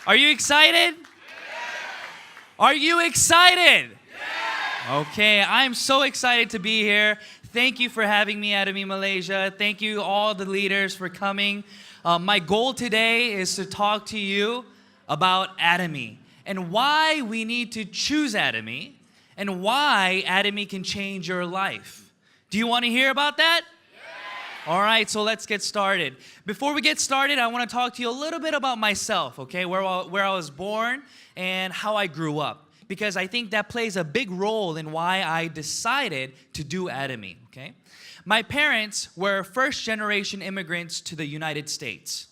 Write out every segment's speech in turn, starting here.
Are you excited? Are you excited? Okay, I'm so excited to be here. Thank you for having me, Atomy, Malaysia. Thank you, all the leaders, for coming. My goal today is to talk to you about Atomy and why we need to choose Atomy and why Atomy can change your life. Do you want to hear about that? All right, so let's get started. Before we get started, I want to talk to you a little bit about myself, okay, where I was born and how I grew up, because I think that plays a big role in why I decided to do Atomy, okay? My parents were first-generation immigrants to the United States.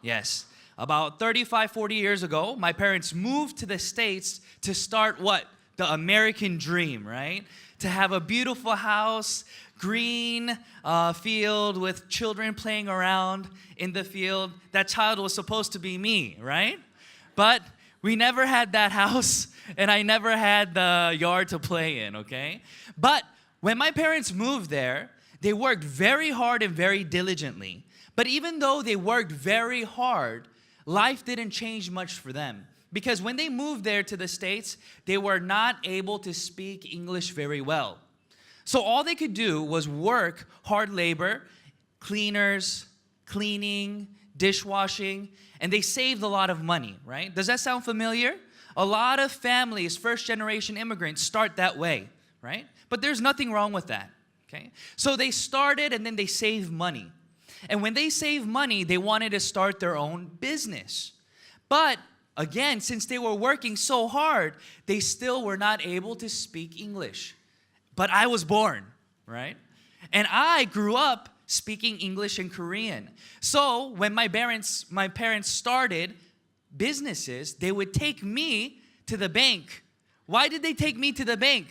Yes, about 35, 40 years ago, my parents moved to the States to start what? The American dream, right? To have a beautiful house, green field with children playing around in the field. That child was supposed to be me, right? But we never had that house, and I never had the yard to play in, okay? But when my parents moved there, they worked very hard and very diligently. But even though they worked very hard, life didn't change much for them. Because when they moved there to the States, they were not able to speak English very well. So all they could do was work hard labor, cleaners, cleaning, dishwashing, and they saved a lot of money, right? Does that sound familiar? A lot of families, first-generation immigrants, start that way, right? But there's nothing wrong with that, okay? So they started and then they saved money. And when they saved money, they wanted to start their own business. But again, since they were working so hard, they still were not able to speak English. But I was born, right? And I grew up speaking English and Korean. So when my parents started businesses, they would take me to the bank. Why did they take me to the bank?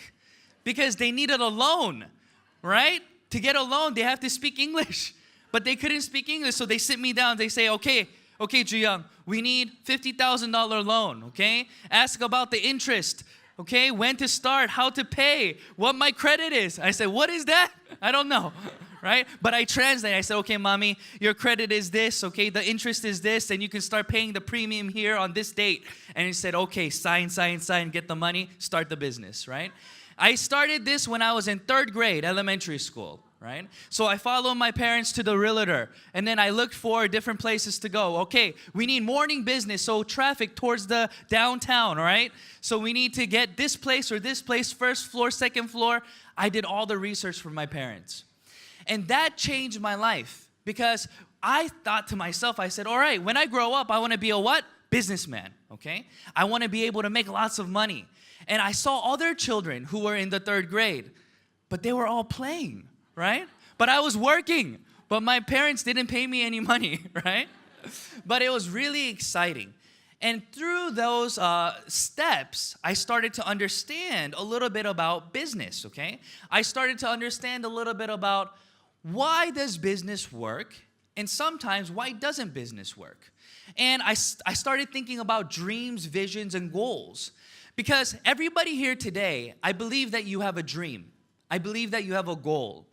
Because they needed a loan, right? To get a loan, they have to speak English. But they couldn't speak English, so they sit me down. They say, okay, Ju-young, we need $50,000 loan, okay? Ask about the interest, okay? When to start, how to pay, what my credit is. I said, what is that? I don't know, right? But I translate. I said, okay, mommy, your credit is this, okay? The interest is this, and you can start paying the premium here on this date. And he said, okay, sign, get the money, start the business, right? I started this when I was in 3rd grade, elementary school. Right? So I followed my parents to the realtor, and then I looked for different places to go. Okay, we need morning business, so traffic towards the downtown, all right? So we need to get this place or this place, 1st floor, 2nd floor. I did all the research for my parents. And that changed my life because I thought to myself, I said, all right, when I grow up, I want to be a what? Businessman, okay? I want to be able to make lots of money. And I saw other children who were in the 3rd grade, but they were all playing. Right? But I was working, but my parents didn't pay me any money, right? But it was really exciting. And through those steps, I started to understand a little bit about business, okay? I started to understand a little bit about why does business work, and sometimes why doesn't business work? And I started thinking about dreams, visions, and goals. Because everybody here today, I believe that you have a dream. I believe that you have a goal.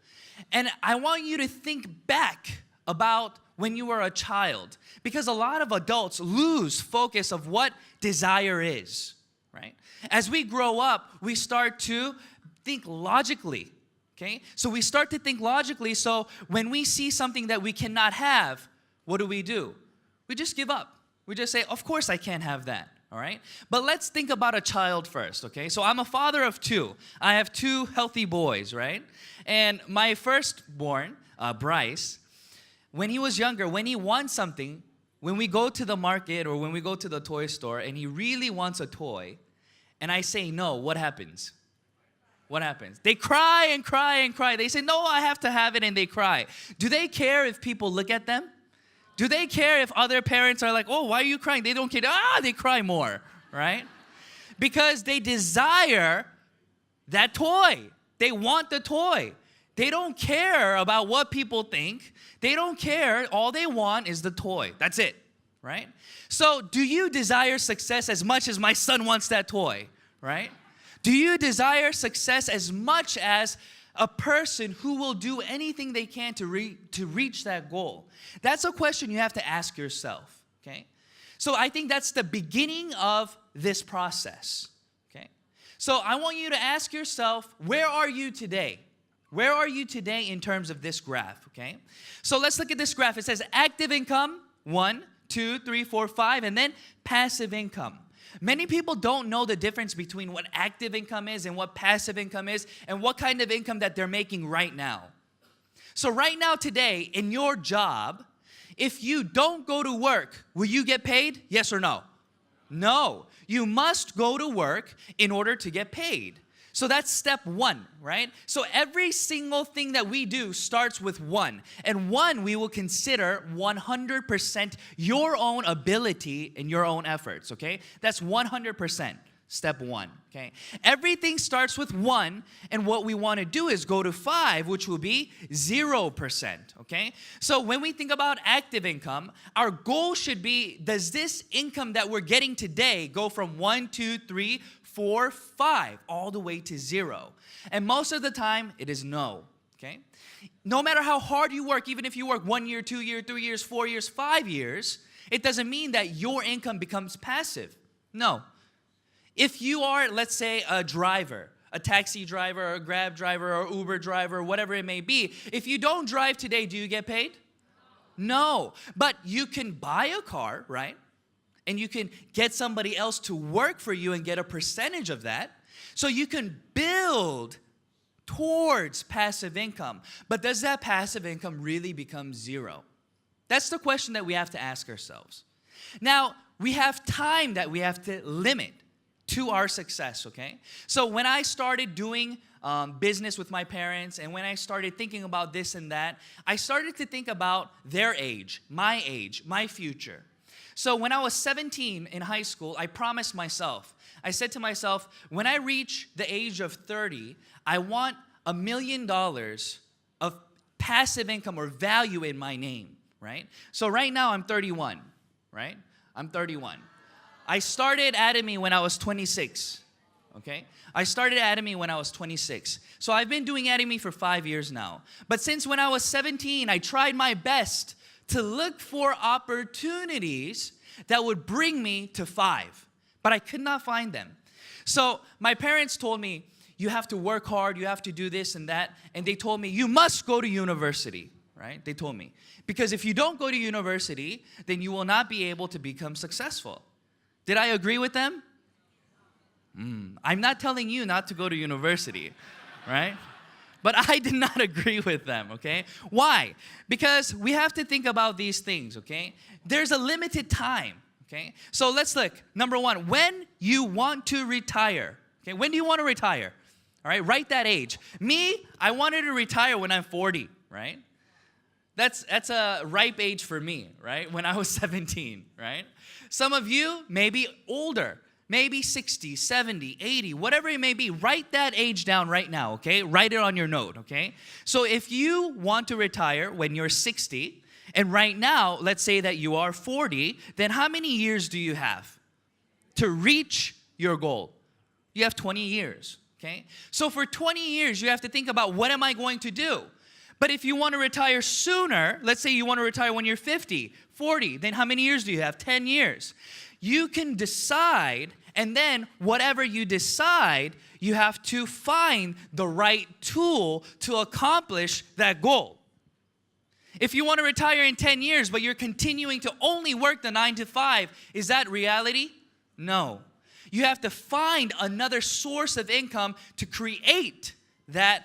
And I want you to think back about when you were a child, because a lot of adults lose focus of what desire is, right? As we grow up, we start to think logically, okay? So we start to think logically, so when we see something that we cannot have, what do? We just give up. We just say, of course I can't have that. All right? But let's think about a child first, okay? So I'm a father of 2. I have 2 healthy boys, right? And my firstborn, Bryce, when he was younger, when he wants something, when we go to the market or when we go to the toy store and he really wants a toy, and I say no, what happens? What happens? They cry and cry and cry. They say, no, I have to have it, and they cry. Do they care if people look at them? Do they care if other parents are like, oh, why are you crying? They don't care. They cry more, right? Because they desire that toy. They want the toy. They don't care about what people think. They don't care. All they want is the toy. That's it, right? So do you desire success as much as my son wants that toy, right? Do you desire success as much as a person who will do anything they can to reach that goal? That's a question you have to ask yourself, okay? So I think that's the beginning of this process. Okay? So I want you to ask yourself, where are you today? Where are you today in terms of this graph? Okay? So let's look at this graph. It says active income, 1, 2, 3, 4, 5, and then passive income. Many people don't know the difference between what active income is and what passive income is and what kind of income that they're making right now. So right now today, in your job, if you don't go to work, will you get paid? Yes or no? No. You must go to work in order to get paid. So that's step 1, right? So every single thing that we do starts with 1. And 1 we will consider 100% your own ability and your own efforts, okay? That's 100%. Step 1, okay? Everything starts with 1, and what we want to do is go to 5, which will be 0%, okay? So when we think about active income, our goal should be, does this income that we're getting today go from 1, 2, 3, 4, 5, all the way to 0? And most of the time, it is no, okay? No matter how hard you work, even if you work 1 year, 2 years, 3 years, 4 years, 5 years, it doesn't mean that your income becomes passive. No. If you are, let's say, a driver, a taxi driver, or a Grab driver, or Uber driver, whatever it may be, if you don't drive today, do you get paid? No. But you can buy a car, right? And you can get somebody else to work for you and get a percentage of that. So you can build towards passive income. But does that passive income really become 0? That's the question that we have to ask ourselves. Now, we have time that we have to limit to our success, okay? So when I started doing business with my parents, and when I started thinking about this and that, I started to think about their age, my future. So when I was 17 in high school, I promised myself, I said to myself, when I reach the age of 30, I want $1 million of passive income or value in my name, right? So right now I'm 31, right? I'm 31. I started Atomy when I was 26, okay? I started Atomy when I was 26. So I've been doing Atomy for 5 years now. But since when I was 17, I tried my best to look for opportunities that would bring me to 5. But I could not find them. So my parents told me, you have to work hard, you have to do this and that. And they told me, you must go to university, right? They told me. Because if you don't go to university, then you will not be able to become successful. Did I agree with them? I'm not telling you not to go to university, right? But I did not agree with them, okay? Why? Because we have to think about these things, okay? There's a limited time, okay? So let's look. Number 1, when you want to retire, okay? When do you want to retire? All right, write that age. Me, I wanted to retire when I'm 40, right? That's a ripe age for me, right? When I was 17, right? Some of you may be older, maybe 60, 70, 80, whatever it may be. Write that age down right now, okay? Write it on your note, okay? So if you want to retire when you're 60, and right now, let's say that you are 40, then how many years do you have to reach your goal? You have 20 years, okay? So for 20 years, you have to think about, what am I going to do? But if you want to retire sooner, let's say you want to retire when you're 50, 40, then how many years do you have? 10 years. You can decide, and then whatever you decide, you have to find the right tool to accomplish that goal. If you want to retire in 10 years, but you're continuing to only work the 9 to 5, is that reality? No. You have to find another source of income to create that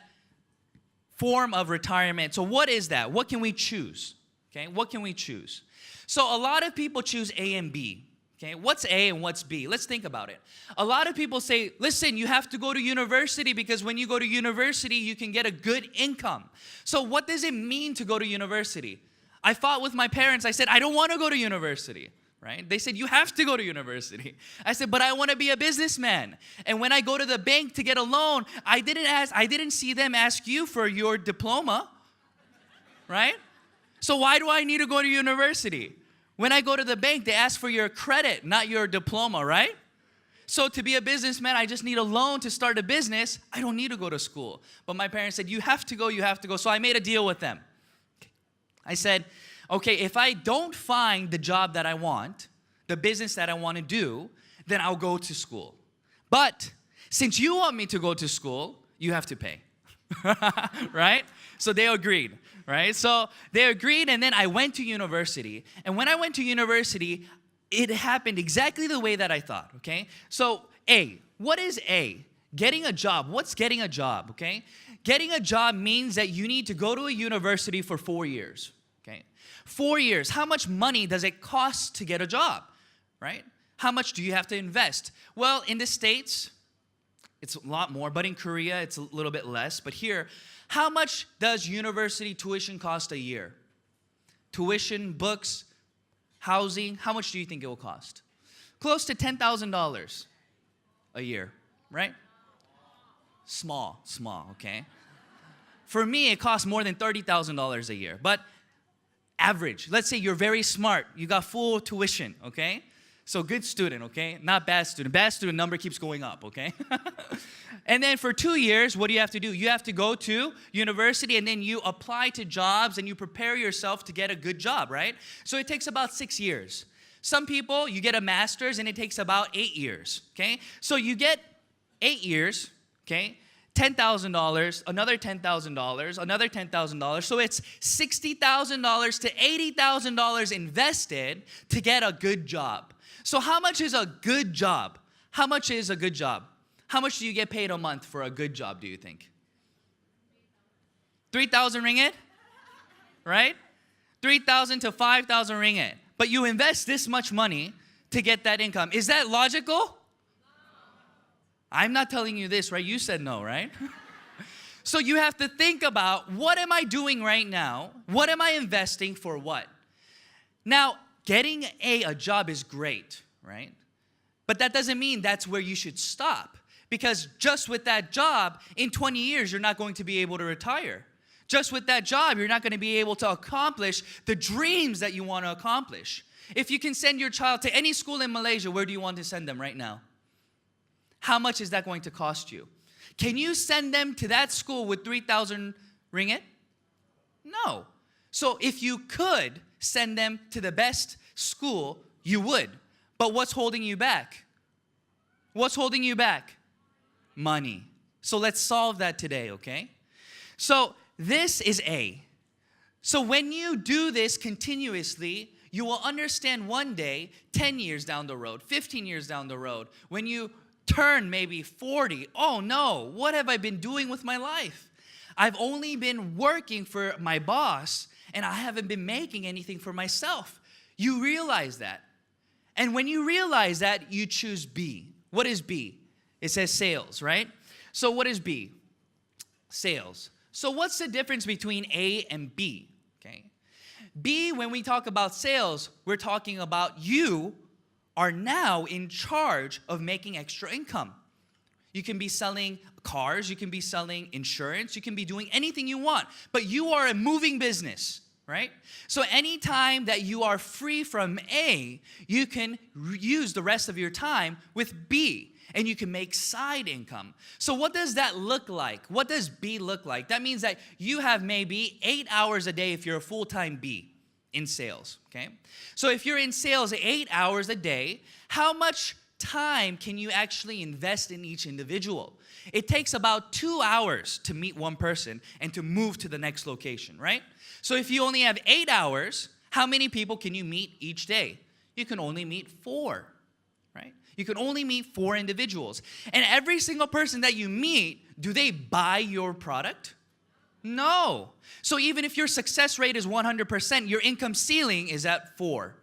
form of retirement. So what is that? What can we choose? Okay, what can we choose? So a lot of people choose A and B. Okay, what's A and what's B? Let's think about it. A lot of people say, listen, you have to go to university because when you go to university, you can get a good income. So what does it mean to go to university? I fought with my parents. I said, I don't want to go to university. Right? They said, you have to go to university. I said, but I want to be a businessman. And when I go to the bank to get a loan, I didn't see them ask you for your diploma. Right? So why do I need to go to university? When I go to the bank, they ask for your credit, not your diploma, right? So to be a businessman, I just need a loan to start a business. I don't need to go to school. But my parents said, you have to go, you have to go. So I made a deal with them. I said, okay, if I don't find the job that I want, the business that I want to do, then I'll go to school. But since you want me to go to school, you have to pay. Right? So they agreed, right? So they agreed, and then I went to university. And when I went to university, it happened exactly the way that I thought, okay? So A, what is A? Getting a job. What's getting a job, okay? Getting a job means that you need to go to a university for 4 years, okay? 4 years. How much money does it cost to get a job, right? How much do you have to invest? Well, in the States, it's a lot more, but in Korea, it's a little bit less. But here, how much does university tuition cost a year? Tuition, books, housing, how much do you think it will cost? Close to $10,000 a year, right? Small, okay? For me, it costs more than $30,000 a year. But average, let's say you're very smart, you got full tuition, okay? So good student, okay? Not bad student. Bad student number keeps going up, okay? And then for 2 years, what do you have to do? You have to go to university, and then you apply to jobs, and you prepare yourself to get a good job, right? So it takes about 6 years. Some people, you get a master's, and it takes about 8 years, okay? So you get 8 years, okay? $10,000, another $10,000, another $10,000. So it's $60,000 to $80,000 invested to get a good job. So how much is a good job? How much is a good job? How much do you get paid a month for a good job, do you think? 3,000 ringgit? Right? 3,000 to 5,000 ringgit. But you invest this much money to get that income. Is that logical? I'm not telling you this, right? You said no, right? So you have to think about, what am I doing right now? What am I investing for what? Now, getting a job is great, right? But that doesn't mean that's where you should stop. Because just with that job, in 20 years, you're not going to be able to retire. Just with that job, you're not going to be able to accomplish the dreams that you want to accomplish. If you can send your child to any school in Malaysia, where do you want to send them right now? How much is that going to cost you? Can you send them to that school with 3,000 ringgit? No. So if you could send them to the best school, you would. But what's holding you back? What's holding you back? Money. So let's solve that today, okay? So this is A. So when you do this continuously, you will understand one day, 10 years down the road, 15 years down the road, when you turn maybe 40, oh no, what have I been doing with my life? I've only been working for my boss, and I haven't been making anything for myself. You realize that. And when you realize that, you choose B. What is B? It says sales, right? So what is B? Sales. So what's the difference between A and B? Okay. B, when we talk about sales, we're talking about you are now in charge of making extra income. You can be selling cars, you can be selling insurance, you can be doing anything you want, but you are a moving business, right? So anytime that you are free from A, you can use the rest of your time with B, and you can make side income. So what does that look like? What does B look like? That means that you have maybe 8 hours a day if you're a full-time B in sales, okay? So if you're in sales 8 hours a day, how much time can you actually invest in each individual? It takes about 2 hours to meet one person and to move to the next location, right? So if you only have 8 hours, how many people can you meet each day? You can only meet 4, right? You can only meet 4 individuals. And every single person that you meet, do they buy your product? No. So even if your success rate is 100%, your income ceiling is at 4.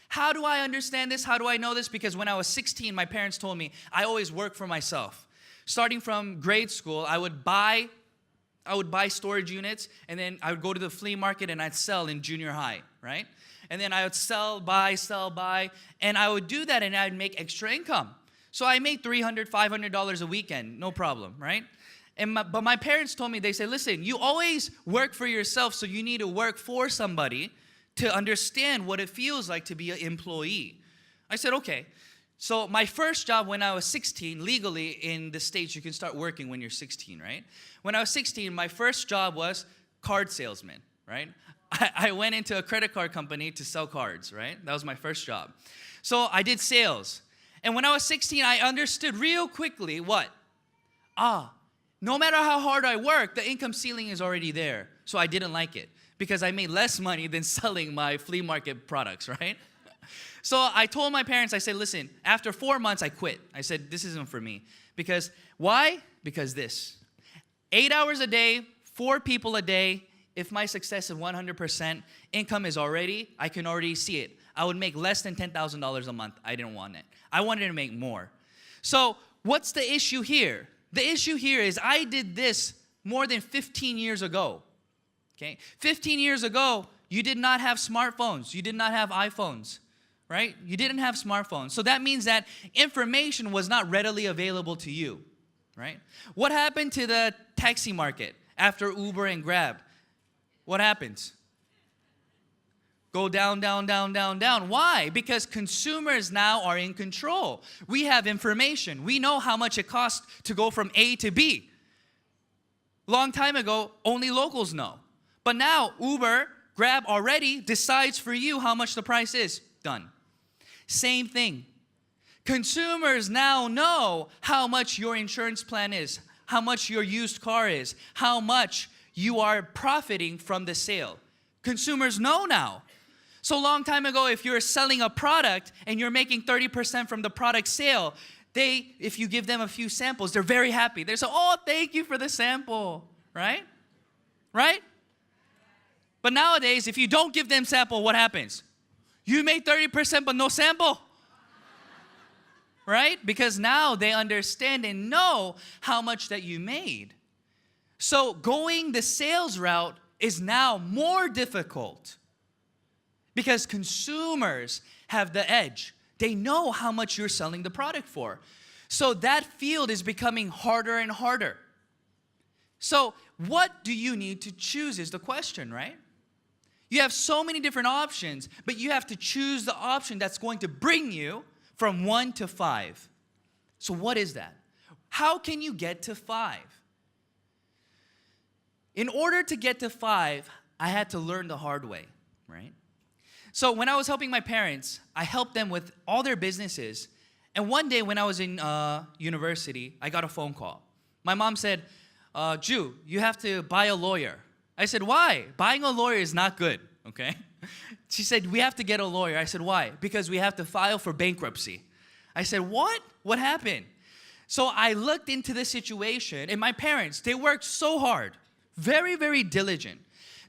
How do I understand this? How do I know this? Because when I was 16, my parents told me I always work for myself. Starting from grade school, I would buy storage units, and then I would go to the flea market and I'd sell in junior high, right? And then I would sell, buy, and I would do that and I'd make extra income. So I made $300, $500 a weekend, no problem, right? But my parents told me, they said, listen, you always work for yourself, so you need to work for somebody to understand what it feels like to be an employee. I said, okay. So my first job when I was 16, legally in the States, you can start working when you're 16, right? When I was 16, my first job was card salesman, right? I went into a credit card company to sell cards, right? That was my first job. So I did sales. And when I was 16, I understood real quickly what? No matter how hard I work, the income ceiling is already there. So I didn't like it because I made less money than selling my flea market products, right? So I told my parents, I said, listen, after 4 months, I quit. I said, this isn't for me. Because why? Because this. 8 hours a day, 4 people a day. If my success is 100%, income is I can already see it. I would make less than $10,000 a month. I didn't want it. I wanted to make more. So what's the issue here? The issue here is I did this more than 15 years ago. Okay? 15 years ago, you did not have smartphones. You did not have iPhones, right? You didn't have smartphones. So that means that information was not readily available to you, right? What happened to the taxi market after Uber and Grab? What happens? Go down, down, down, down, down. Why? Because consumers now are in control. We have information. We know how much it costs to go from A to B. Long time ago, only locals know. But now, Uber, Grab already decides for you how much the price is. Done. Same thing. Consumers now know how much your insurance plan is, how much your used car is, how much you are profiting from the sale. Consumers know now. So long time ago, if you're selling a product and you're making 30% from the product sale, if you give them a few samples, they're very happy. They say, oh, thank you for the sample, right? Right? But nowadays, if you don't give them sample, what happens? You made 30% but no sample. Right? Because now they understand and know how much that you made. So going the sales route is now more difficult because consumers have the edge. They know how much you're selling the product for. So that field is becoming harder and harder. So what do you need to choose is the question, right? You have so many different options, but you have to choose the option that's going to bring you from 1 to 5. So what is that? How can you get to 5? In order to get to 5, I had to learn the hard way, right? So when I was helping my parents, I helped them with all their businesses. And one day when I was in university, I got a phone call. My mom said, Ju, you have to buy a lawyer. I said, why? Buying a lawyer is not good, okay? She said, we have to get a lawyer. I said, why? Because we have to file for bankruptcy. I said, what? What happened? So I looked into the situation, and my parents, they worked so hard. Very, very diligent.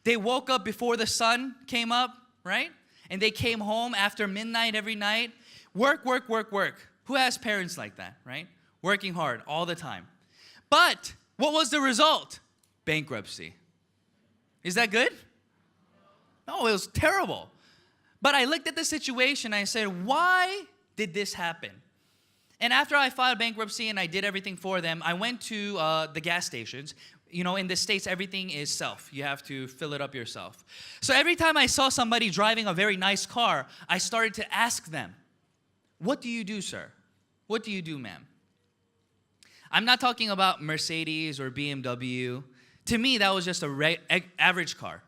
They woke up before the sun came up, right? And they came home after midnight every night. Work, work, work, work. Who has parents like that, right? Working hard all the time. But what was the result? Bankruptcy. Is that good? No, it was terrible. But I looked at the situation, and I said, why did this happen? And after I filed bankruptcy and I did everything for them, I went to the gas stations. You know, in the States, everything is self. You have to fill it up yourself. So every time I saw somebody driving a very nice car, I started to ask them, what do you do, sir? What do you do, ma'am? I'm not talking about Mercedes or BMW. To me, that was just a average car.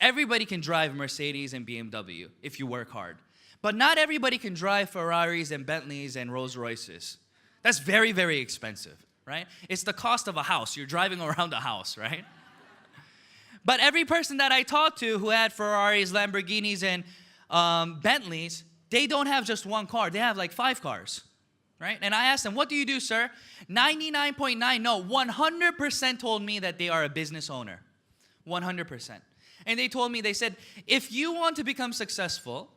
Everybody can drive Mercedes and BMW if you work hard. But not everybody can drive Ferraris and Bentleys and Rolls Royces. That's very, very expensive. Right? It's the cost of a house. You're driving around a house, right? But every person that I talked to who had Ferraris, Lamborghinis, and Bentleys, they don't have just one car. They have like 5 cars, right? And I asked them, what do you do, sir? 99.9, no, 100% told me that they are a business owner. 100%. And they told me, they said, if you want to become successful,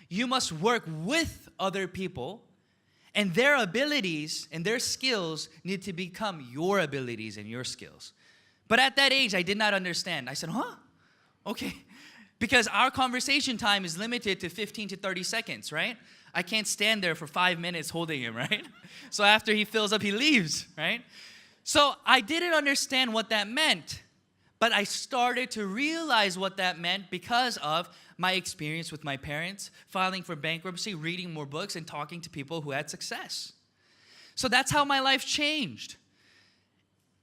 you must work with other people. And their abilities and their skills need to become your abilities and your skills. But at that age, I did not understand. I said, huh? Okay. Because our conversation time is limited to 15 to 30 seconds, right? I can't stand there for 5 minutes holding him, right? So after he fills up, he leaves, right? So I didn't understand what that meant. But I started to realize what that meant because of my experience with my parents, filing for bankruptcy, reading more books, and talking to people who had success. So that's how my life changed.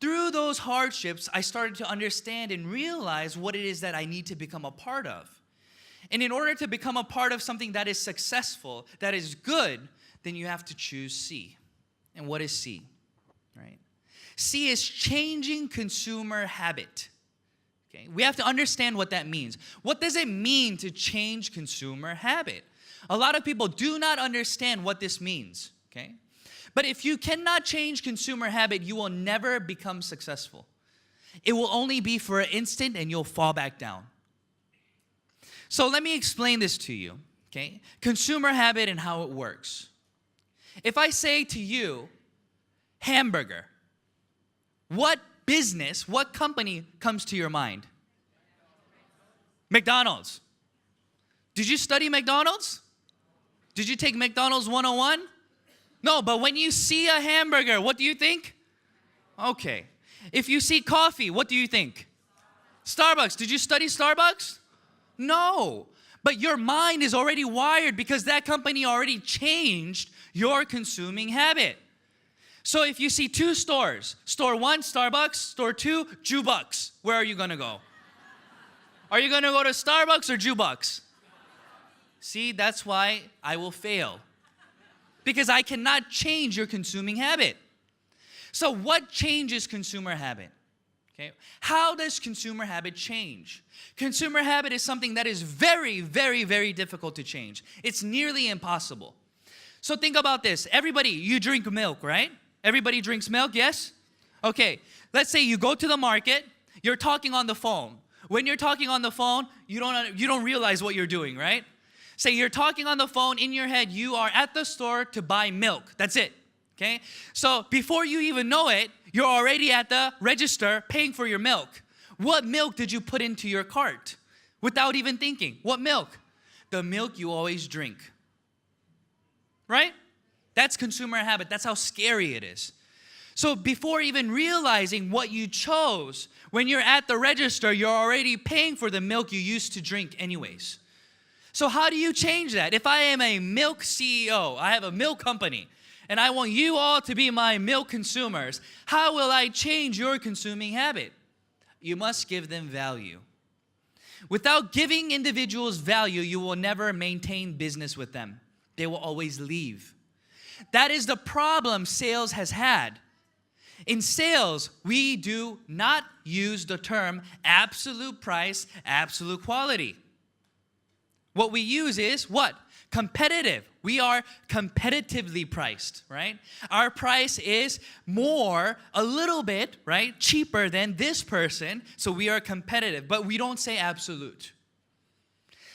through those hardships, I started to understand and realize what it is that I need to become a part of. And in order to become a part of something that is successful, that is good, then you have to choose C. And what is C? Right? C is changing consumer habit. Okay? We have to understand what that means. What does it mean to change consumer habit? A lot of people do not understand what this means. Okay? But if you cannot change consumer habit, you will never become successful. It will only be for an instant and you'll fall back down. So let me explain this to you. Okay? Consumer habit and how it works. If I say to you, hamburger, what business, what company comes to your mind? McDonald's. Did you study McDonald's? Did you take McDonald's 101? No, but when you see a hamburger, what do you think? Okay. If you see coffee, what do you think? Starbucks. Did you study Starbucks? No. But your mind is already wired because that company already changed your consuming habit. So if you see two stores, store one, Starbucks, store two, Jubucks, where are you going to go? Are you going to go to Starbucks or Jubucks? See, that's why I will fail. Because I cannot change your consuming habit. So what changes consumer habit? Okay. How does consumer habit change? Consumer habit is something that is very, very, very difficult to change. It's nearly impossible. So think about this. Everybody, you drink milk, right? Everybody drinks milk, yes? Okay, let's say you go to the market, you're talking on the phone. When you're talking on the phone, you don't realize what you're doing, right? Say you're talking on the phone, in your head, you are at the store to buy milk. That's it, okay? So before you even know it, you're already at the register paying for your milk. What milk did you put into your cart without even thinking? What milk? The milk you always drink, right? That's consumer habit. That's how scary it is. So before even realizing what you chose, when you're at the register, you're already paying for the milk you used to drink anyways. So how do you change that? If I am a milk CEO, I have a milk company, and I want you all to be my milk consumers, how will I change your consuming habit? You must give them value. Without giving individuals value, you will never maintain business with them. They will always leave. That is the problem sales has had. In sales, we do not use the term absolute price, absolute quality. What we use is what? Competitive. We are competitively priced, right? Our price is more, a little bit, right, cheaper than this person, so we are competitive, but we don't say absolute.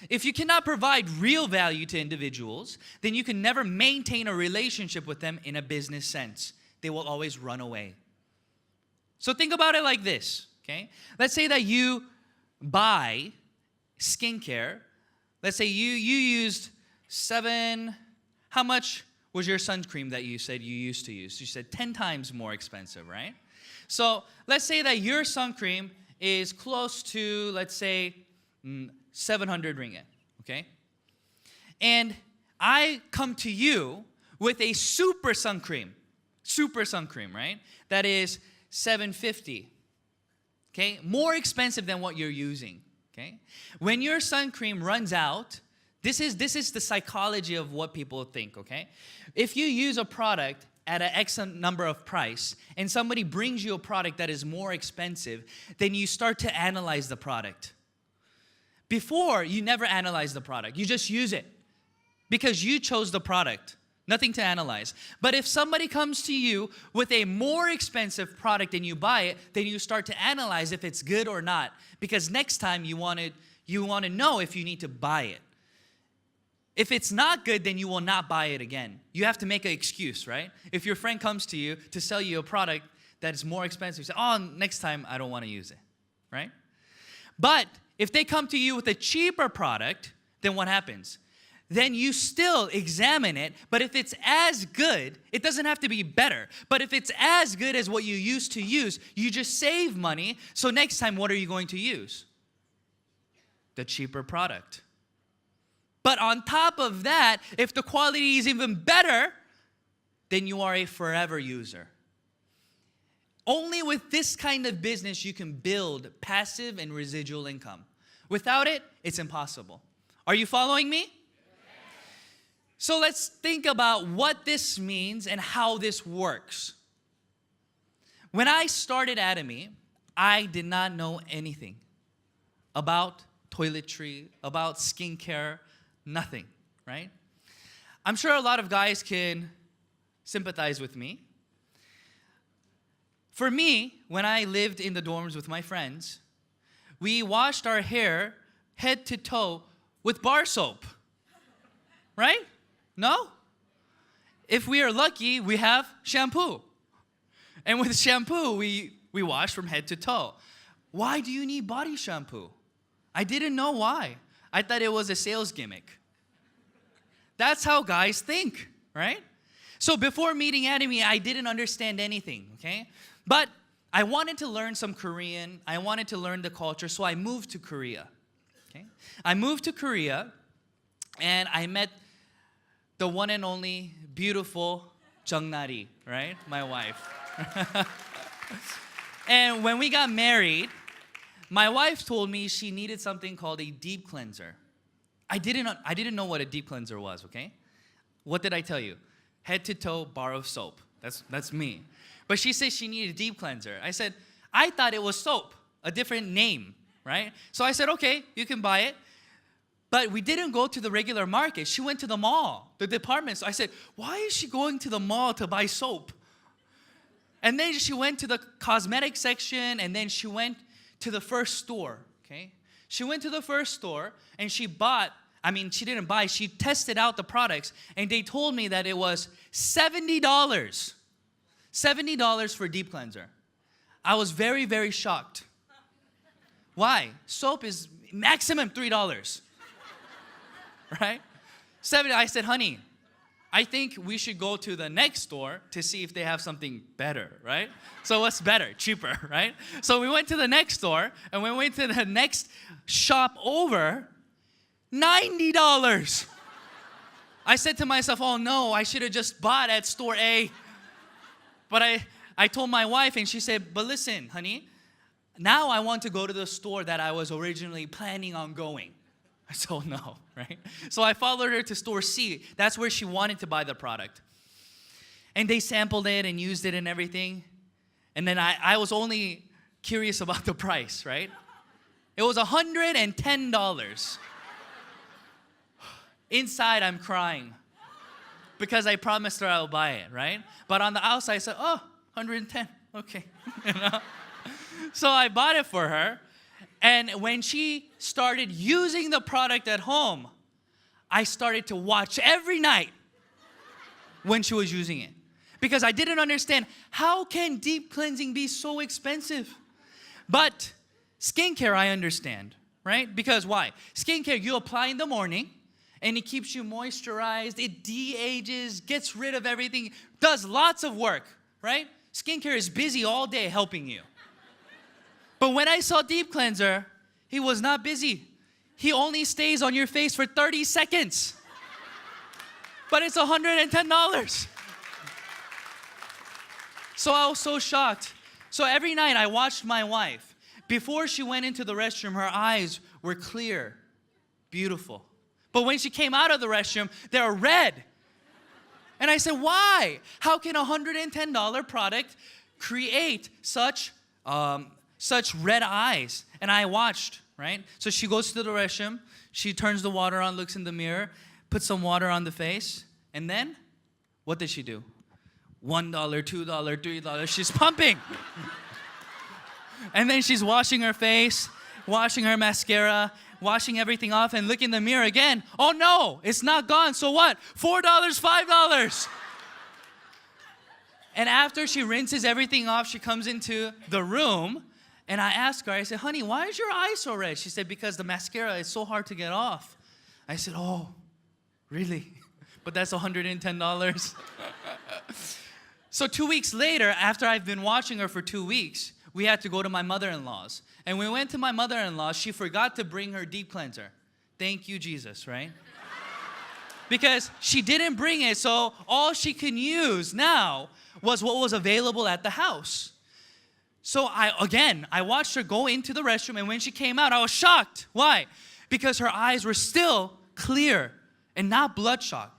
If you cannot provide real value to individuals, then you can never maintain a relationship with them in a business sense. They will always run away. So think about it like this, okay? Let's say that you buy skincare. Let's say you used how much was your sunscreen that you said you used to use? You said 10 times more expensive, right? So let's say that your sun cream is close to, let's say, 700 ringgit, okay? And I come to you with a super sun cream, right? That is 750, okay? More expensive than what you're using, okay? When your sun cream runs out, this is the psychology of what people think, okay? If you use a product at an X number of price and somebody brings you a product that is more expensive, then you start to analyze the product. Before, you never analyze the product. You just use it because you chose the product. Nothing to analyze. But if somebody comes to you with a more expensive product and you buy it, then you start to analyze if it's good or not. Because next time you want to know if you need to buy it. If it's not good, then you will not buy it again. You have to make an excuse, right? If your friend comes to you to sell you a product that is more expensive, you say, oh, next time I don't want to use it, right? But if they come to you with a cheaper product, then what happens? Then you still examine it, but if it's as good, it doesn't have to be better, but if it's as good as what you used to use, you just save money, so next time what are you going to use? The cheaper product. But on top of that, if the quality is even better, then you are a forever user. Only with this kind of business you can build passive and residual income. Without it, it's impossible. Are you following me? So let's think about what this means and how this works. When I started Atomy, I did not know anything about toiletry, about skincare, nothing, right? I'm sure a lot of guys can sympathize with me. For me, when I lived in the dorms with my friends, we washed our hair head to toe with bar soap, right? No? If we are lucky, we have shampoo. And with shampoo, we wash from head to toe. Why do you need body shampoo? I didn't know why. I thought it was a sales gimmick. That's how guys think, right? So before meeting Atomy, I didn't understand anything, okay? But I wanted to learn some Korean. I wanted to learn the culture, so I moved to Korea, okay? I moved to Korea, and I met the one and only beautiful Jeongnari, right? My wife. And when we got married, my wife told me she needed something called a deep cleanser. I didn't know what a deep cleanser was, okay? What did I tell you? Head to toe bar of soap. That's me. But she said she needed a deep cleanser. I said, I thought it was soap, a different name, right? So I said, okay, you can buy it. But we didn't go to the regular market. She went to the mall, the department store. I said, why is she going to the mall to buy soap? And then she went to the cosmetic section, and then she went to the first store, okay? She went to the first store, and she didn't buy, she tested out the products, and they told me that it was $70. $70 for a deep cleanser. I was very, very shocked. Why? Soap is maximum $3. Right? I said, honey, I think we should go to the next store to see if they have something better, right? So what's better? Cheaper, right? So we went to the next store, and when we went to the next shop over, $90. I said to myself, oh no, I should have just bought at store A. But I told my wife, and she said, but listen, honey, now I want to go to the store that I was originally planning on going. I said, oh no, right? So I followed her to store C. That's where she wanted to buy the product. And they sampled it and used it and everything. And then I was only curious about the price, right? It was $110. Inside, I'm crying because I promised her I'll buy it, right? But on the outside, I said, oh, 110, okay. You know? So I bought it for her. And when she started using the product at home, I started to watch every night when she was using it. Because I didn't understand, how can deep cleansing be so expensive? But skincare, I understand, right? Because why? Skincare, you apply in the morning, and it keeps you moisturized, it de-ages, gets rid of everything, does lots of work, right? Skincare is busy all day helping you. But when I saw Deep Cleanser, he was not busy. He only stays on your face for 30 seconds. But it's $110. So I was so shocked. So every night I watched my wife. Before she went into the restroom, her eyes were clear, beautiful. But when she came out of the restroom, they were red. And I said, why? How can a $110 product create such red eyes? And I watched, right? So she goes to the restroom, she turns the water on, looks in the mirror, puts some water on the face, and then, what did she do? $1, $2, $3, she's pumping. And then she's washing her face, washing her mascara, washing everything off, and look in the mirror again. Oh no, it's not gone, so what? $4, $5. And after she rinses everything off, she comes into the room, and I asked her, I said, honey, why is your eye so red? She said, because the mascara is so hard to get off. I said, oh, really? But that's $110. So 2 weeks later, after I've been watching her for 2 weeks, we had to go to my mother-in-law's. And we went to my mother-in-law, she forgot to bring her deep cleanser. Thank you, Jesus, right? Because she didn't bring it, so all she can use now was what was available at the house. So I watched her go into the restroom, and when she came out, I was shocked. Why? Because her eyes were still clear and not bloodshot.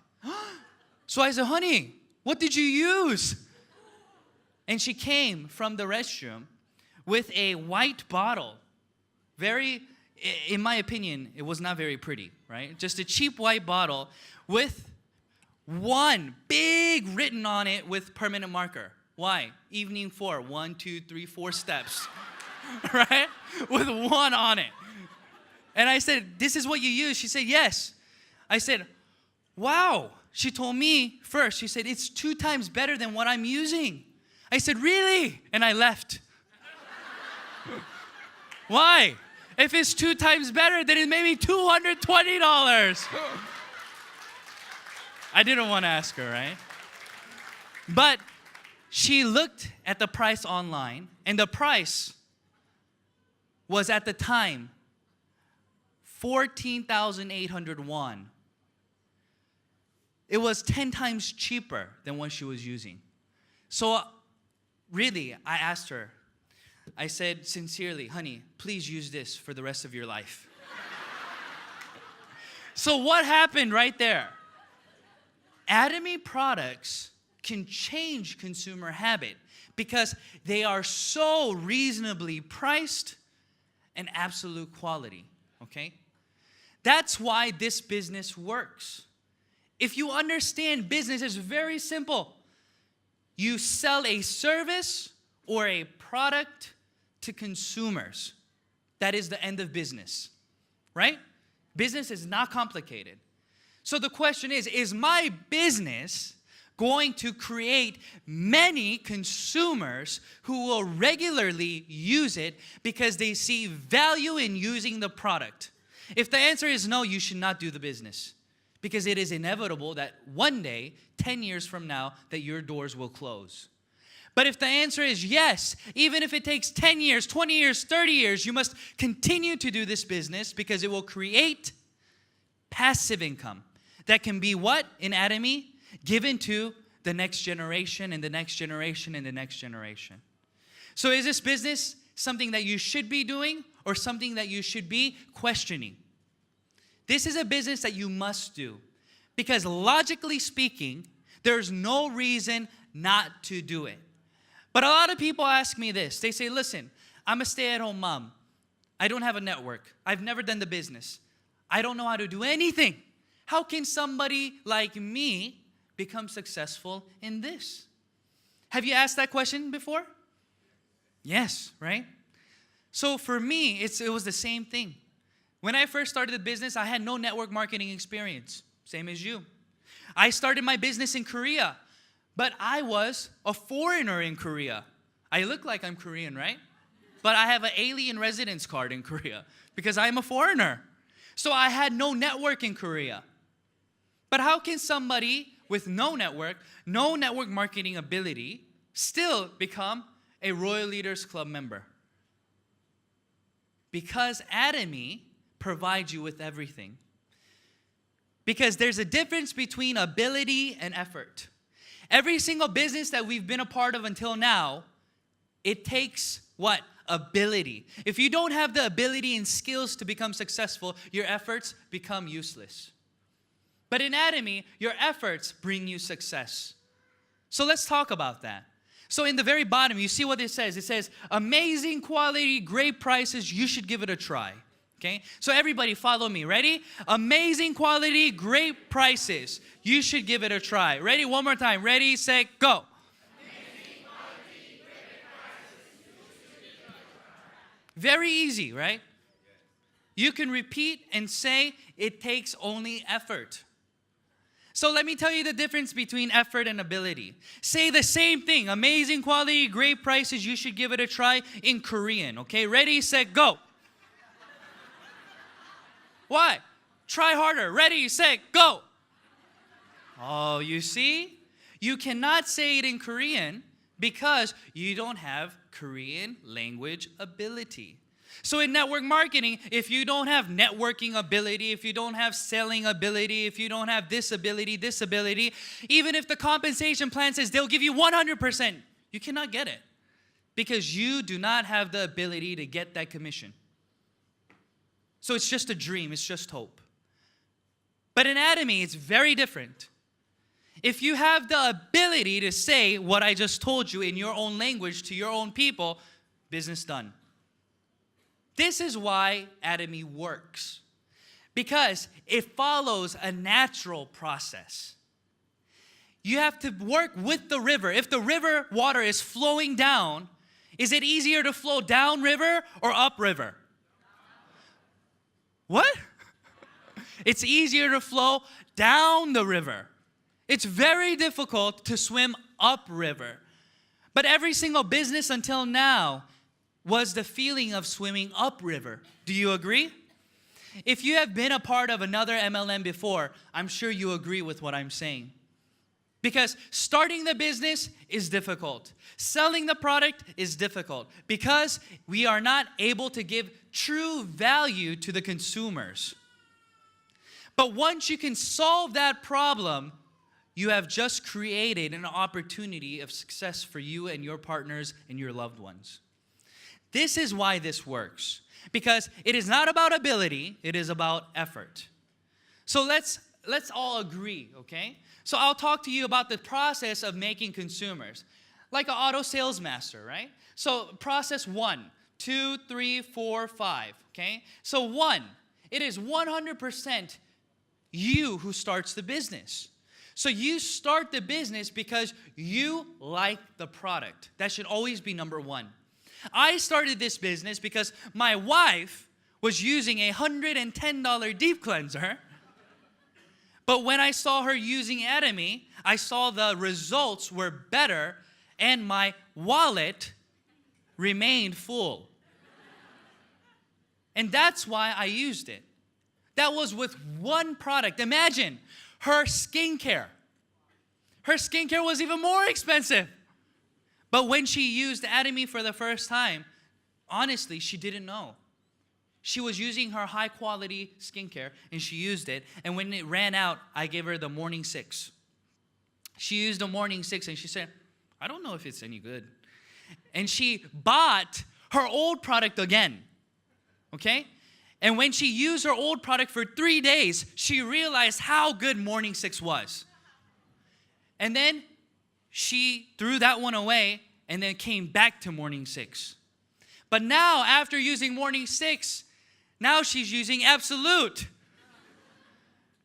So I said, honey, what did you use? And she came from the restroom with a white bottle. In my opinion, it was not very pretty, right? Just a cheap white bottle with one big written on it with permanent marker. Why? Evening 4, 1, 2, 3, 4 steps, right? With one on it. And I said, this is what you use? She said, yes. I said, wow. She told me first, she said, it's 2 times better than what I'm using. I said, really? And I left. Why? If it's 2 times better, then it made me $220. I didn't want to ask her, right? But she looked at the price online, and the price was at the time 14,800 won. It was 10 times cheaper than what she was using. So really, I asked her, I said sincerely, honey, please use this for the rest of your life. So what happened right there? Atomy products can change consumer habit because they are so reasonably priced and absolute quality, okay? That's why this business works. If you understand business, it's very simple. You sell a service or a product to consumers. That is the end of business, right? Business is not complicated. So the question is my business going to create many consumers who will regularly use it because they see value in using the product? If the answer is no, you should not do the business because it is inevitable that one day, 10 years from now, that your doors will close. But if the answer is yes, even if it takes 10 years, 20 years, 30 years, you must continue to do this business because it will create passive income that can be what in Atomy? Given to the next generation and the next generation and the next generation. So is this business something that you should be doing or something that you should be questioning? This is a business that you must do because logically speaking, there's no reason not to do it. But a lot of people ask me this. They say, listen, I'm a stay-at-home mom. I don't have a network. I've never done the business. I don't know how to do anything. How can somebody like me become successful in this? Have you asked that question before? Yes, right? So for me, it was the same thing. When I first started the business, I had no network marketing experience. Same as you. I started my business in Korea, but I was a foreigner in Korea. I look like I'm Korean, right? But I have an alien residence card in Korea because I'm a foreigner. So I had no network in Korea. But how can somebody with no network marketing ability, still become a Royal Leaders Club member? Because Atomy provides you with everything. Because there's a difference between ability and effort. Every single business that we've been a part of until now, it takes what? Ability. If you don't have the ability and skills to become successful, your efforts become useless. But in Atomy, your efforts bring you success. So let's talk about that. So in the very bottom, you see what it says. It says, amazing quality, great prices, you should give it a try. Okay? So everybody follow me. Ready? Amazing quality, great prices. You should give it a try. Ready? One more time. Ready, set, go. Amazing quality, great prices. You should give it a try. Very easy, right? You can repeat and say it takes only effort. So let me tell you the difference between effort and ability. Say the same thing. Amazing quality, great prices. You should give it a try in Korean. Okay? Ready, set, go. Why? Try harder. Ready, set, go. Oh, you see? You cannot say it in Korean because you don't have Korean language ability. So in network marketing, if you don't have networking ability, if you don't have selling ability, if you don't have this ability, even if the compensation plan says they'll give you 100%, you cannot get it. because you do not have the ability to get that commission. So it's just a dream. It's just hope. But in Atomy, it's very different. If you have the ability to say what I just told you in your own language to your own people, business done. This is why Atomy works. Because it follows a natural process. You have to work with the river. If the river water is flowing down, is it easier to flow down river or up river? What? It's easier to flow down the river. It's very difficult to swim up river. But every single business until now was the feeling of swimming up river. Do you agree? If you have been a part of another MLM before, I'm sure you agree with what I'm saying. Because starting the business is difficult. Selling the product is difficult. Because we are not able to give true value to the consumers. But once you can solve that problem, you have just created an opportunity of success for you and your partners and your loved ones. This is why this works. Because it is not about ability, it is about effort. So let's all agree, okay? So I'll talk to you about the process of making consumers. Like an auto sales master, right? So process 1, 2, 3, 4, 5, okay? So 1, it is 100% you who starts the business. So you start the business because you like the product. That should always be number 1. I started this business because my wife was using a $110 deep cleanser. But when I saw her using Atomy, I saw the results were better and my wallet remained full. And that's why I used it. That was with one product. Imagine her skincare. Her skincare was even more expensive. But when she used Atomy for the first time, honestly, she didn't know. She was using her high quality skincare and she used it. And when it ran out, I gave her the morning 6. She used the morning 6 and she said, I don't know if it's any good. And she bought her old product again. Okay? And when she used her old product for 3 days, she realized how good morning 6 was. And then she threw that one away and then came back to morning 6. But now, after using morning 6, now she's using Absolute.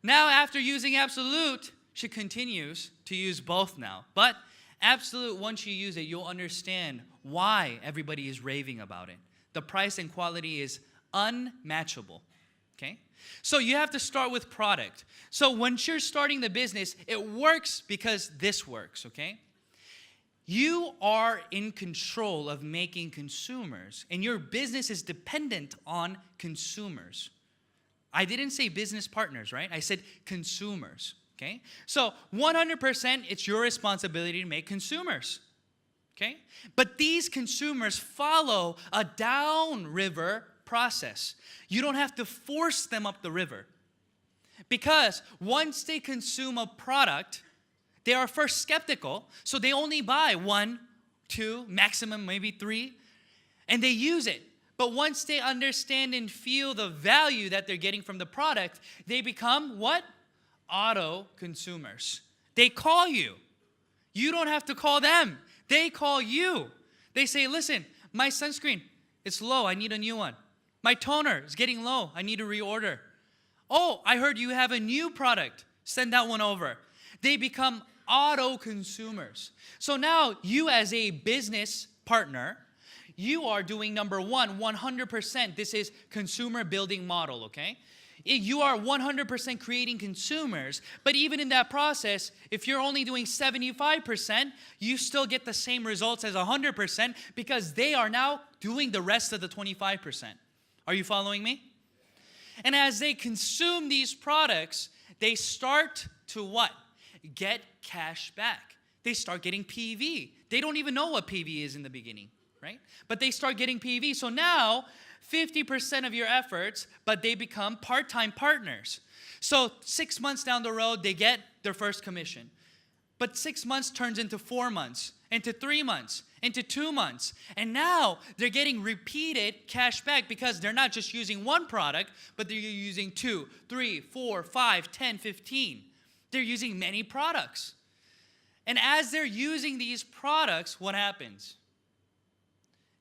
Now, after using Absolute, she continues to use both now. But Absolute, once you use it, you'll understand why everybody is raving about it. The price and quality is unmatchable. Okay? So you have to start with product. So once you're starting the business, it works because this works, okay? You are in control of making consumers, and your business is dependent on consumers. I didn't say business partners, right? I said consumers, okay? So 100% it's your responsibility to make consumers, okay? But these consumers follow a downriver process. You don't have to force them up the river. Because once they consume a product, they are first skeptical, so they only buy 1, 2, maximum maybe 3, and they use it. But once they understand and feel the value that they're getting from the product, they become what? Auto consumers. They call you. You don't have to call them. They call you. They say, listen, my sunscreen, it's low. I need a new one. My toner is getting low. I need to reorder. Oh, I heard you have a new product. Send that one over. They become auto consumers. So now you as a business partner, you are doing number 1, 100%. This is consumer building model, okay? You are 100% creating consumers, but even in that process, if you're only doing 75%, you still get the same results as 100% because they are now doing the rest of the 25%. Are you following me? And as they consume these products, they start to what? Get cash back. They start getting PV. They don't even know what PV is in the beginning, right? But they start getting PV. So now, 50% of your efforts, but they become part-time partners. So 6 months down the road, they get their first commission. But 6 months turns into 4 months, into 3 months, into 2 months. And now they're getting repeated cash back because they're not just using one product, but they're using 2, 3, 4, 5, 10, 15. They're using many products. And as they're using these products, what happens?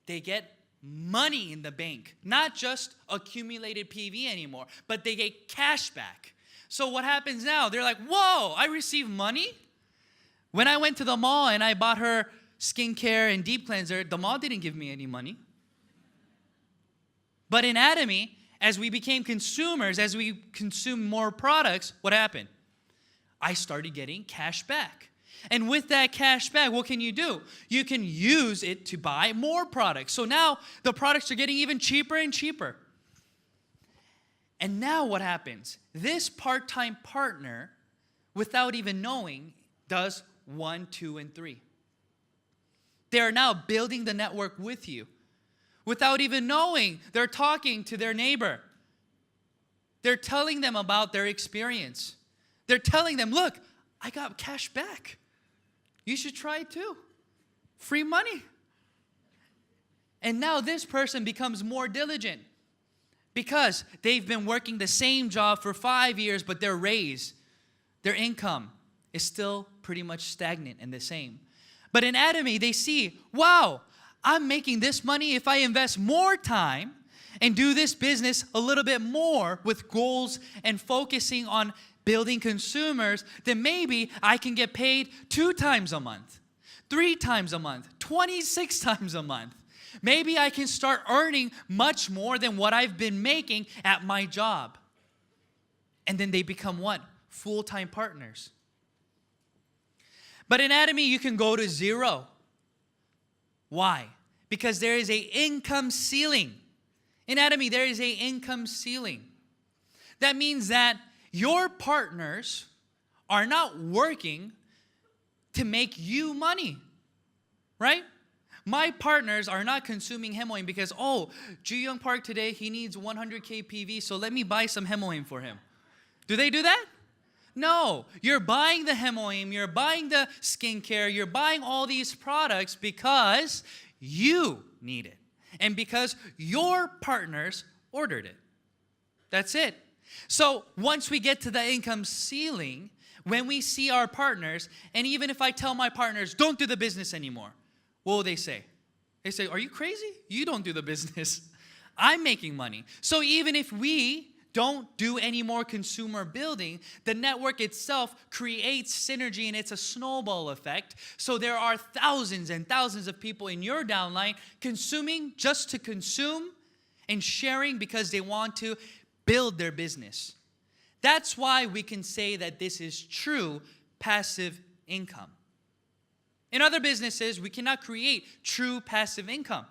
They get money in the bank, not just accumulated PV anymore, but they get cash back. So what happens now? They're like, whoa, I received money? When I went to the mall and I bought her skincare and deep cleanser, the mall didn't give me any money. But in Atomy, as we became consumers, as we consumed more products, what happened? I started getting cash back. And with that cash back, what can you do? You can use it to buy more products. So now the products are getting even cheaper and cheaper. And now what happens? This part-time partner, without even knowing, does 1, 2, and 3. They are now building the network with you. Without even knowing, they're talking to their neighbor. They're telling them about their experience. They're telling them, look, I got cash back. You should try it too. Free money. And now this person becomes more diligent because they've been working the same job for 5 years, but their raise, their income is still pretty much stagnant and the same. But in Atomy, they see, wow, I'm making this money if I invest more time and do this business a little bit more with goals and focusing on building consumers, then maybe I can get paid 2 times a month, 3 times a month, 26 times a month. Maybe I can start earning much more than what I've been making at my job. And then they become what? Full-time partners. But in Atomy, you can go to 0. Why? Because there is an income ceiling. In Atomy, there is an income ceiling. That means that your partners are not working to make you money, right? My partners are not consuming Hemoin because, oh, Ju-Young Park today, he needs 100K PV, so let me buy some Hemoin for him. Do they do that? No. You're buying the Hemoin, you're buying the skincare, you're buying all these products because you need it and because your partners ordered it. That's it. So once we get to the income ceiling, when we see our partners, and even if I tell my partners, don't do the business anymore, what will they say? They say, are you crazy? You don't do the business. I'm making money. So even if we don't do any more consumer building, the network itself creates synergy and it's a snowball effect. So there are thousands and thousands of people in your downline consuming just to consume and sharing because they want to build their business. That's why we can say that this is true passive income. In other businesses, we cannot create true passive income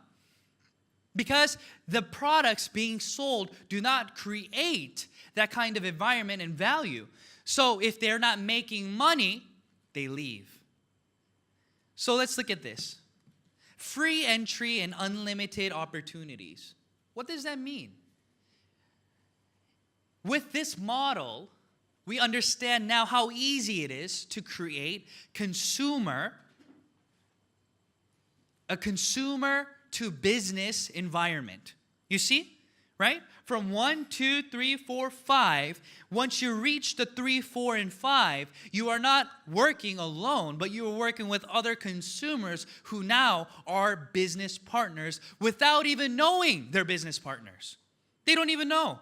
because the products being sold do not create that kind of environment and value. So if they're not making money, they leave. So let's look at this. Free entry and unlimited opportunities. What does that mean? With this model, we understand now how easy it is to create a consumer to business environment. You see, right? From 1, 2, 3, 4, 5, once you reach the 3, 4, and 5, you are not working alone, but you are working with other consumers who now are business partners without even knowing they're business partners. They don't even know.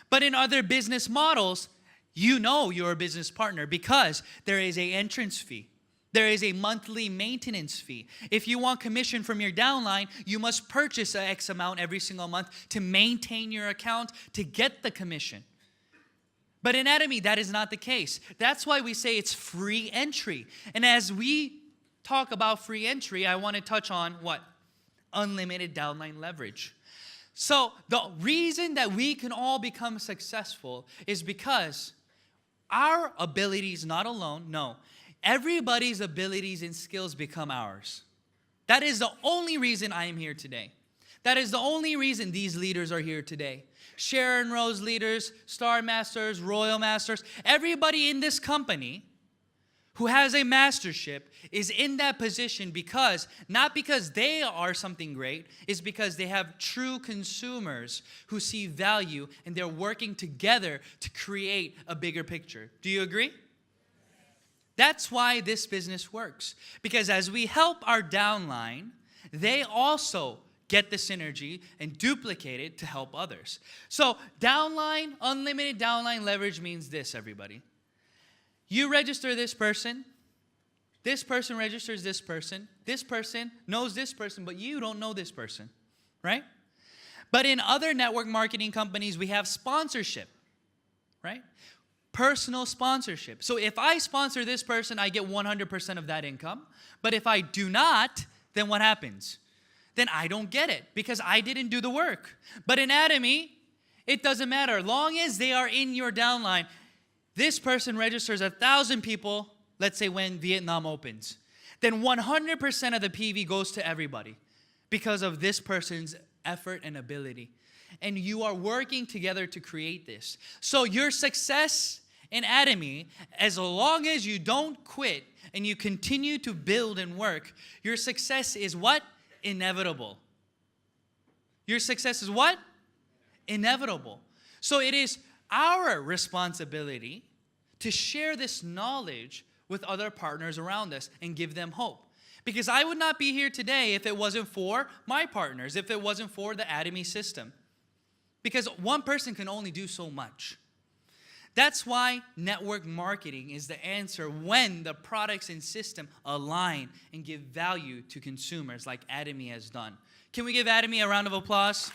But in other business models, you know you're a business partner because there is an entrance fee. There is a monthly maintenance fee. If you want commission from your downline, you must purchase an X amount every single month to maintain your account to get the commission. But in Atomy, that is not the case. That's why we say it's free entry. And as we talk about free entry, I want to touch on what? Unlimited downline leverage. So the reason that we can all become successful is because our abilities not alone, no. Everybody's abilities and skills become ours. That is the only reason I am here today. That is the only reason these leaders are here today. Sharon Rose leaders, Star Masters, Royal Masters, everybody in this company who has a mastership is in that position because, not because they are something great, is because they have true consumers who see value and they're working together to create a bigger picture. Do you agree? That's why this business works. Because as we help our downline, they also get the synergy and duplicate it to help others. So downline, unlimited downline leverage means this, everybody. You register this person registers this person knows this person, but you don't know this person, right? But in other network marketing companies, we have sponsorship, right? Personal sponsorship. So if I sponsor this person, I get 100% of that income. But if I do not, then what happens? Then I don't get it because I didn't do the work. But in Atomy, it doesn't matter. Long as they are in your downline, this person registers 1,000 people, let's say when Vietnam opens. Then 100% of the PV goes to everybody because of this person's effort and ability. And you are working together to create this. So your success in Atomy, as long as you don't quit and you continue to build and work, your success is what? Inevitable. Your success is what? Inevitable. So it is our responsibility to share this knowledge with other partners around us and give them hope. Because I would not be here today if it wasn't for my partners, if it wasn't for the Atomy system. Because one person can only do so much. That's why network marketing is the answer when the products and system align and give value to consumers like Atomy has done. Can we give Atomy a round of applause?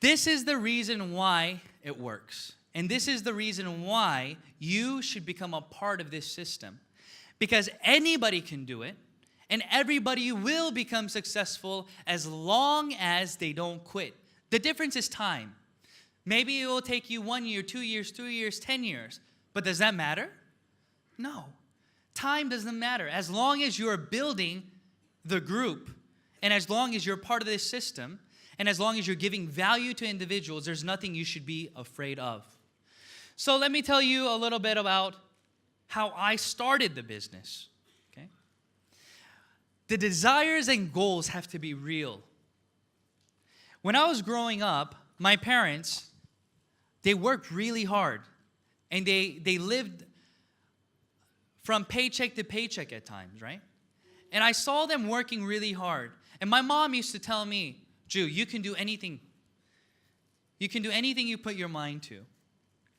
This is the reason why it works. And this is the reason why you should become a part of this system. Because anybody can do it, and everybody will become successful as long as they don't quit. The difference is time. Maybe it will take you 1 year, 2 years, 3 years, 10 years. But does that matter? No. Time doesn't matter. As long as you're building the group, and as long as you're part of this system, and as long as you're giving value to individuals, there's nothing you should be afraid of. So let me tell you a little bit about how I started the business. Okay? The desires and goals have to be real. When I was growing up, my parents, they worked really hard. And they lived from paycheck to paycheck at times, right? And I saw them working really hard. And my mom used to tell me, Drew, you can do anything. You can do anything you put your mind to.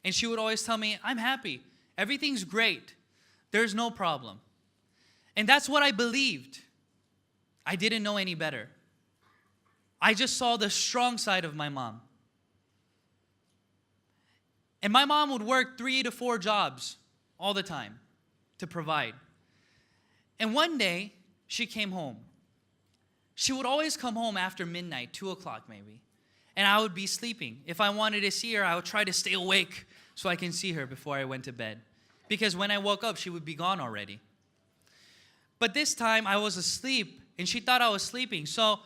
And she would always tell me, I'm happy. Everything's great. There's no problem. And that's what I believed. I didn't know any better. I just saw the strong side of my mom. And my mom would work 3 to 4 jobs all the time to provide. And one day, she came home. She would always come home after midnight, 2 o'clock maybe. And I would be sleeping. If I wanted to see her, I would try to stay awake so I can see her before I went to bed. Because when I woke up, she would be gone already. But this time, I was asleep, and she thought I was sleeping. So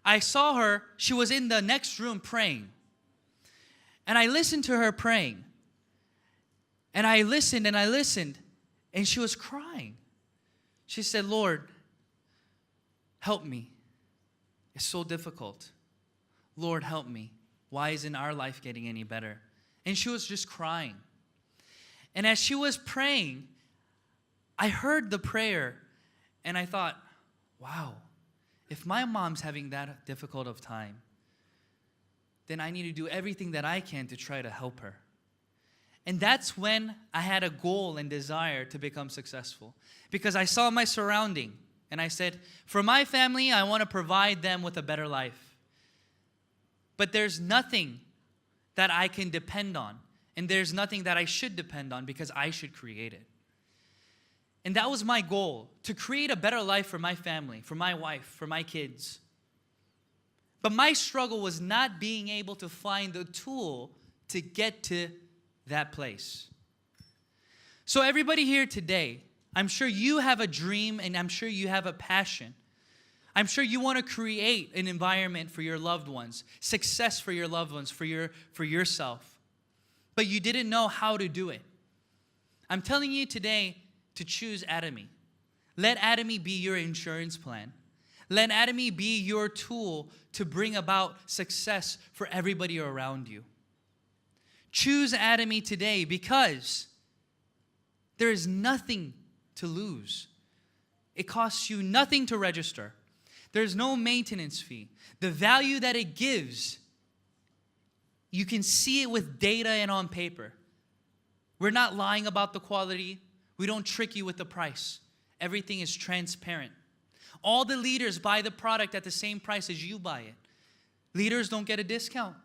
I saw her. She was in the next room praying. And I listened to her praying. And I listened, and she was crying. She said, Lord, help me. It's so difficult. Lord, help me. Why isn't our life getting any better? And she was just crying. And as she was praying, I heard the prayer, and I thought, wow, if my mom's having that difficult of time, then I need to do everything that I can to try to help her. And that's when I had a goal and desire to become successful. Because I saw my surrounding, and I said, for my family, I want to provide them with a better life. But there's nothing that I can depend on. And there's nothing that I should depend on because I should create it. And that was my goal, to create a better life for my family, for my wife, for my kids. But my struggle was not being able to find the tool to get to that place. So everybody here today, I'm sure you have a dream and I'm sure you have a passion. I'm sure you want to create an environment for your loved ones, success for your loved ones, for yourself. but you didn't know how to do it. I'm telling you today to choose Atomy. Let Atomy be your insurance plan. Let Atomy be your tool to bring about success for everybody around you. Choose Atomy today because there is nothing to lose. It costs you nothing to register. There's no maintenance fee. The value that it gives, you can see it with data and on paper. We're not lying about the quality. We don't trick you with the price. Everything is transparent. All the leaders buy the product at the same price as you buy it. Leaders don't get a discount.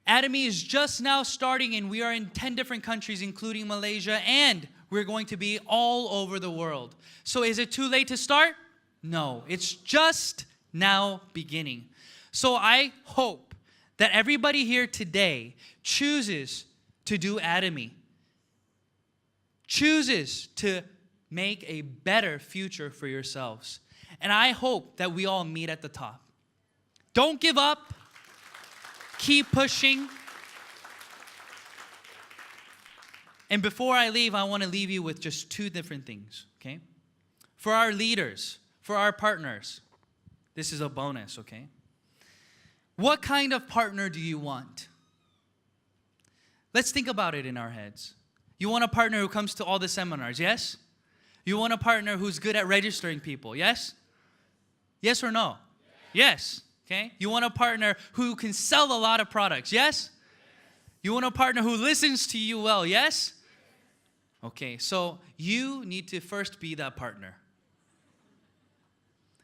Atomy is just now starting, and we are in 10 different countries, including Malaysia, and we're going to be all over the world. So is it too late to start? No, it's just now beginning. So I hope that everybody here today chooses to do Atomy, chooses to make a better future for yourselves. And I hope that we all meet at the top. Don't give up. Keep pushing. And before I leave, I want to leave you with just two different things, okay? For our leaders, for our partners, this is a bonus, okay? What kind of partner do you want? Let's think about it in our heads. You want a partner who comes to all the seminars, yes? You want a partner who's good at registering people, yes? Yes or no? Yes. Okay? You want a partner who can sell a lot of products, yes? You want a partner who listens to you well, yes? Okay, so you need to first be that partner.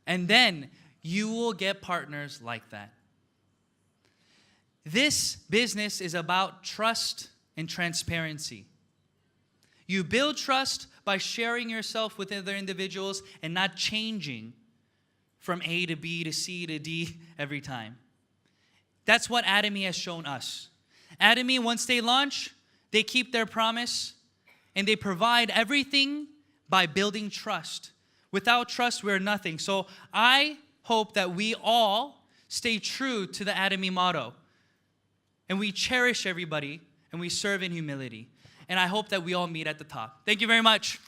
And then you will get partners like that. This business is about trust and transparency. You build trust by sharing yourself with other individuals and not changing from A to B to C to D every time. That's what Atomy has shown us. Atomy, once they launch, they keep their promise and they provide everything by building trust. Without trust, we're nothing. So I hope that we all stay true to the Atomy motto and we cherish everybody and we serve in humility. And I hope that we all meet at the top. Thank you very much.